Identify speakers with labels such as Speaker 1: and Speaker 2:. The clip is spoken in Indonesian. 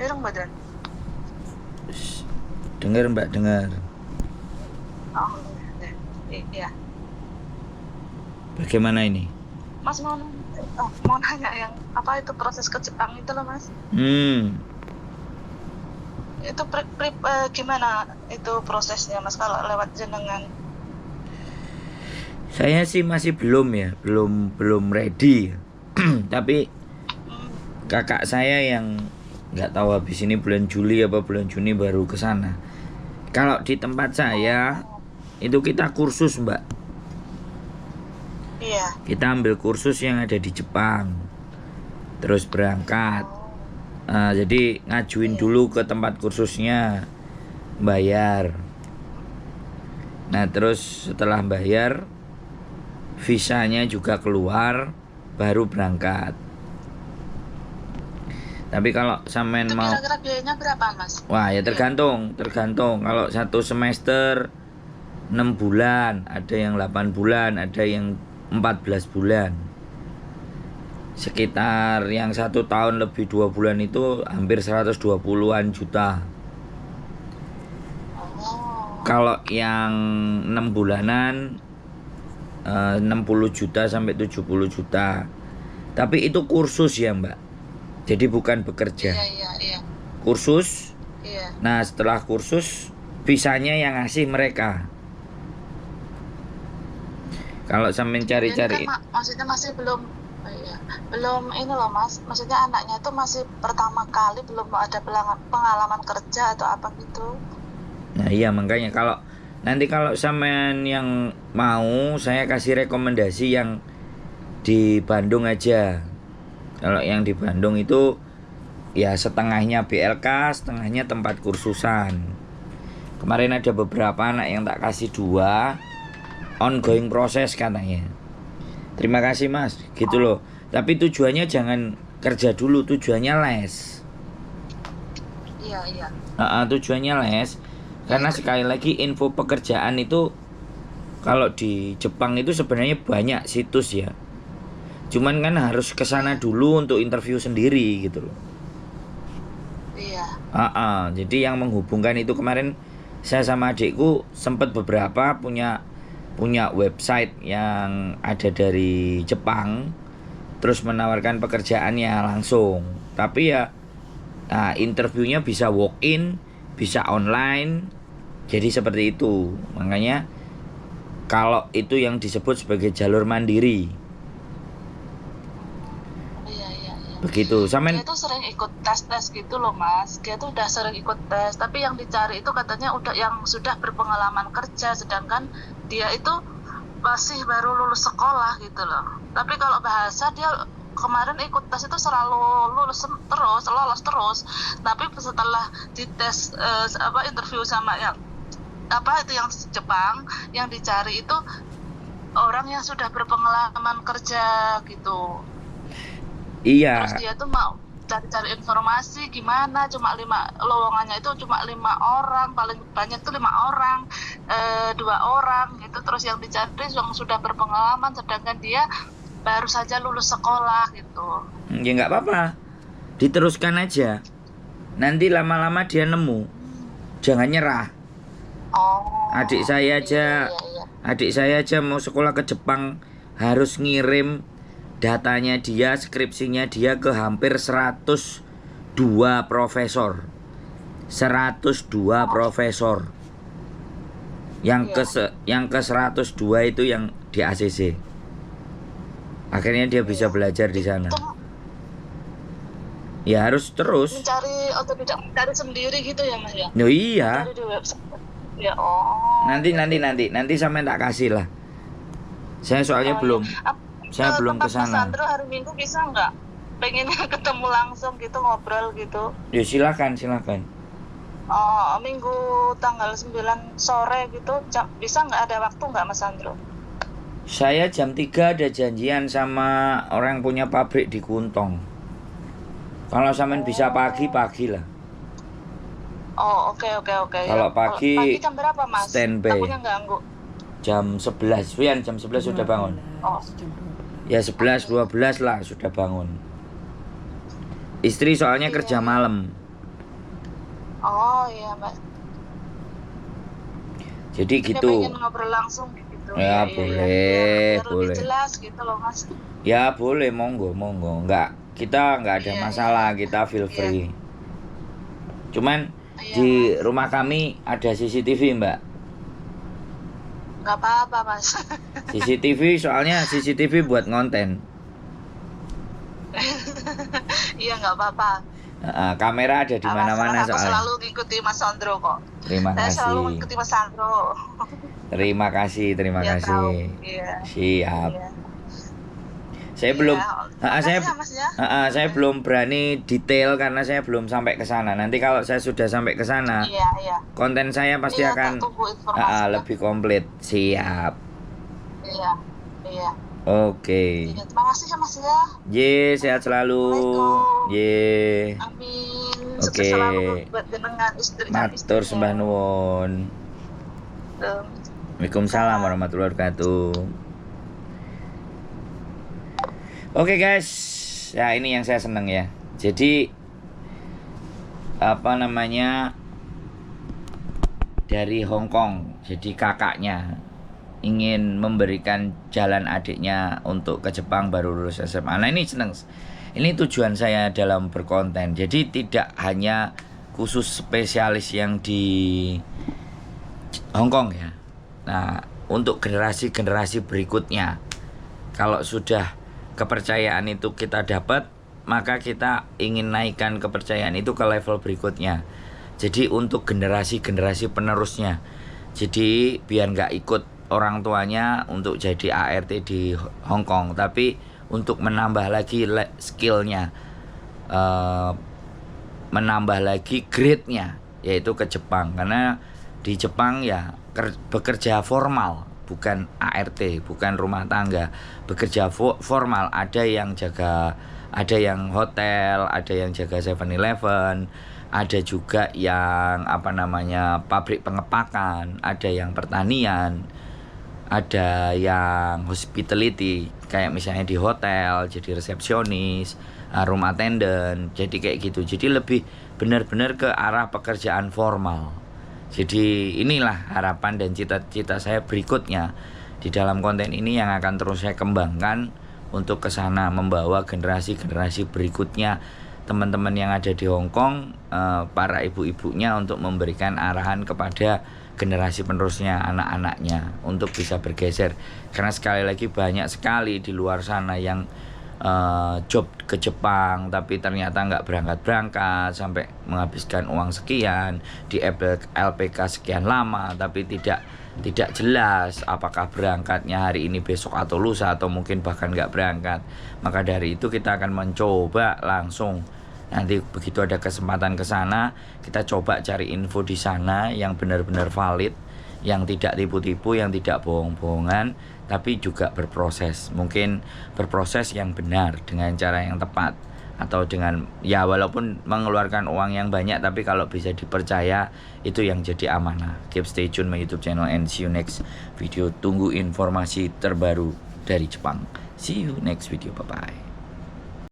Speaker 1: Ireng badan.
Speaker 2: Dengar Mbak, dengar.
Speaker 1: Oh, iya.
Speaker 2: Bagaimana ini?
Speaker 1: Mas mau nanya yang apa itu proses ke Jepang itu loh Mas. Itu gimana itu prosesnya Mas kalau lewat jenengan?
Speaker 2: Saya sih masih belum ya, belum ready. Tapi kakak saya yang nggak tahu habis ini bulan Juli apa bulan Juni baru ke sana. Kalau di tempat saya itu kita kursus Mbak.
Speaker 1: Iya.
Speaker 2: Kita ambil kursus yang ada di Jepang, terus berangkat. Jadi ngajuin dulu ke tempat kursusnya, bayar. Nah terus setelah bayar, visanya juga keluar, baru berangkat. Tapi kalau sampean
Speaker 1: Itu
Speaker 2: mau,
Speaker 1: kira-kira biayanya berapa Mas?
Speaker 2: wah ya tergantung. Kalau satu semester 6 bulan, ada yang 8 bulan, ada yang 14 bulan. Sekitar yang 1 tahun lebih 2 bulan itu hampir 120-an juta. Kalau yang 6 bulanan 60 juta sampai 70 juta. Tapi itu kursus ya Mbak. Jadi bukan bekerja.
Speaker 1: Iya.
Speaker 2: Kursus.
Speaker 1: Iya.
Speaker 2: Nah setelah kursus visanya yang ngasih mereka. Kalau sampean cari-cari,
Speaker 1: Kan, maksudnya masih belum ini loh Mas. Maksudnya anaknya itu masih pertama kali, belum ada pengalaman kerja atau apa gitu.
Speaker 2: nah iya makanya kalau sampean yang mau, saya kasih rekomendasi yang di Bandung aja. Kalau yang di Bandung itu ya setengahnya BLK, setengahnya tempat kursusan. Kemarin ada beberapa anak yang tak kasih 2, ongoing proses katanya. Terima kasih Mas, gitu loh. Tapi tujuannya jangan kerja dulu, tujuannya les.
Speaker 1: Iya.
Speaker 2: Tujuannya les. Karena sekali lagi info pekerjaan itu kalau di Jepang itu sebenarnya banyak situs ya. Cuman kan harus kesana dulu untuk interview sendiri gitu loh.
Speaker 1: Iya.
Speaker 2: Jadi yang menghubungkan itu kemarin saya sama adikku sempat beberapa punya website yang ada dari Jepang, terus menawarkan pekerjaannya langsung. Tapi ya interviewnya bisa walk in, bisa online. Jadi seperti itu. Makanya kalau itu yang disebut sebagai jalur mandiri.
Speaker 1: Iya.
Speaker 2: Begitu.
Speaker 1: Dia tuh sering ikut tes gitu loh Mas. Dia tuh udah sering ikut tes, tapi yang dicari itu katanya udah yang sudah berpengalaman kerja, sedangkan dia itu masih baru lulus sekolah gitu loh. Tapi kalau bahasa dia kemarin ikut tes itu selalu lolos terus. Tapi setelah dites interview sama yang yang Jepang, yang dicari itu orang yang sudah berpengalaman kerja gitu.
Speaker 2: Iya.
Speaker 1: Terus dia tuh mau cari informasi gimana, cuma lowongannya itu cuma 5 orang, paling banyak tuh 5 orang, 2 orang gitu. Terus yang dicari yang sudah berpengalaman, sedangkan dia baru saja lulus sekolah gitu.
Speaker 2: Ya nggak apa-apa, diteruskan aja. Nanti lama-lama dia nemu. Jangan nyerah. Adik saya aja mau sekolah ke Jepang harus ngirim datanya dia, skripsinya dia ke hampir 102 profesor. 102 profesor. Yang ke 102 itu yang di ACC. Akhirnya dia bisa belajar di sana. Ya harus terus.
Speaker 1: Mencari otodidak, mencari sendiri gitu ya Mas ya?
Speaker 2: Oh iya.
Speaker 1: Mencari di website. Ya
Speaker 2: Nanti sampai tak kasih lah. Saya soalnya belum. Saya belum ke sana.
Speaker 1: Mas Sandro hari Minggu bisa nggak? Pengen ketemu langsung gitu, ngobrol gitu.
Speaker 2: Ya silakan.
Speaker 1: Minggu tanggal 9 sore gitu, bisa nggak, ada waktu nggak Mas Sandro?
Speaker 2: Saya jam 3 ada janjian sama orang punya pabrik di Kuntong. Kalau sampean bisa pagi lah.
Speaker 1: Oke.
Speaker 2: Kalau pagi
Speaker 1: jam berapa Mas?
Speaker 2: Standby.
Speaker 1: Takutnya ganggu.
Speaker 2: Jam 11. Wian jam 11 sudah bangun. Ya 11 12 lah sudah bangun. Istri soalnya kerja malam.
Speaker 1: Oh iya Mbak.
Speaker 2: Jadi
Speaker 1: Ini
Speaker 2: gitu.
Speaker 1: pengen ngobrol langsung gitu.
Speaker 2: Ya
Speaker 1: Iya iya iya.
Speaker 2: boleh,
Speaker 1: Biar lebih
Speaker 2: boleh.
Speaker 1: jelas gitu loh Mas.
Speaker 2: Ya boleh, monggo, monggo. Kita nggak ada
Speaker 1: Iya iya
Speaker 2: masalah, kita feel
Speaker 1: iya
Speaker 2: free. Cuman
Speaker 1: iya
Speaker 2: di
Speaker 1: Mas.
Speaker 2: rumah kami ada CCTV, Mbak.
Speaker 1: Nggak apa-apa Mas.
Speaker 2: CCTV soalnya CCTV buat ngonten.
Speaker 1: Iya nggak apa-apa.
Speaker 2: Kamera ada di
Speaker 1: Nggak masalah.
Speaker 2: mana-mana
Speaker 1: Aku
Speaker 2: soalnya.
Speaker 1: selalu ngikuti Mas Sandro kok.
Speaker 2: Terima
Speaker 1: Saya selalu
Speaker 2: kasih.
Speaker 1: ngikuti Mas Sandro.
Speaker 2: Terima kasih, terima
Speaker 1: Dia tahu.
Speaker 2: kasih.
Speaker 1: Iya
Speaker 2: Siap.
Speaker 1: iya
Speaker 2: Saya
Speaker 1: iya.
Speaker 2: belum
Speaker 1: Terima
Speaker 2: saya
Speaker 1: kasih ya Mas ya.
Speaker 2: saya belum berani detail karena saya belum sampai ke sana. Nanti kalau saya sudah sampai ke sana,
Speaker 1: Iya iya.
Speaker 2: konten saya pasti
Speaker 1: Iya tak
Speaker 2: akan
Speaker 1: tunggu informasinya.
Speaker 2: lebih komplit. Siap.
Speaker 1: Iya iya.
Speaker 2: Oke.
Speaker 1: Iya, terima kasih ya Mas ya.
Speaker 2: Ye, sehat selalu.
Speaker 1: Assalamualaikum.
Speaker 2: Ye.
Speaker 1: Amin.
Speaker 2: Oke.
Speaker 1: Sukses selalu buat jenengan istri dan
Speaker 2: Matur sembah
Speaker 1: istrinya.
Speaker 2: nuwun. Waalaikumsalam warahmatullahi wabarakatuh. Oke guys, ya ini yang saya seneng ya. Jadi apa namanya, dari Hong Kong. Jadi kakaknya ingin memberikan jalan adiknya untuk ke Jepang baru lulus SMA. Nah ini seneng. Ini tujuan saya dalam berkonten. Jadi tidak hanya khusus spesialis yang di Hong Kong ya. Nah untuk generasi-generasi berikutnya, kalau sudah kepercayaan itu kita dapat, maka kita ingin naikkan kepercayaan itu ke level berikutnya. Jadi untuk generasi-generasi penerusnya. Jadi biar nggak ikut orang tuanya untuk jadi ART di Hong Kong, tapi untuk menambah lagi skillnya, menambah lagi grade-nya, yaitu ke Jepang. Karena di Jepang ya bekerja formal, bukan ART, bukan rumah tangga, bekerja formal. Ada yang jaga, ada yang hotel, ada yang jaga 7-Eleven, ada juga yang pabrik pengepakan, ada yang pertanian, ada yang hospitality, kayak misalnya di hotel jadi resepsionis, room attendant, jadi kayak gitu. Jadi lebih benar-benar ke arah pekerjaan formal. Jadi inilah harapan dan cita-cita saya berikutnya di dalam konten ini yang akan terus saya kembangkan untuk ke sana, membawa generasi-generasi berikutnya, teman-teman yang ada di Hong Kong, para ibu-ibunya, untuk memberikan arahan kepada generasi penerusnya, anak-anaknya, untuk bisa bergeser. Karena sekali lagi banyak sekali di luar sana yang job ke Jepang tapi ternyata nggak berangkat sampai menghabiskan uang sekian di LPK sekian lama, tapi tidak jelas apakah berangkatnya hari ini, besok, atau lusa, atau mungkin bahkan nggak berangkat. Maka dari itu kita akan mencoba langsung, nanti begitu ada kesempatan ke sana, kita coba cari info di sana yang benar-benar valid, yang tidak tipu-tipu, yang tidak bohong-bohongan, tapi juga berproses. Mungkin berproses yang benar dengan cara yang tepat, atau dengan ya walaupun mengeluarkan uang yang banyak, tapi kalau bisa dipercaya, itu yang jadi amanah. Keep stay tune my YouTube channel and see you next video. Tunggu informasi terbaru dari Jepang. See you next video. Bye bye.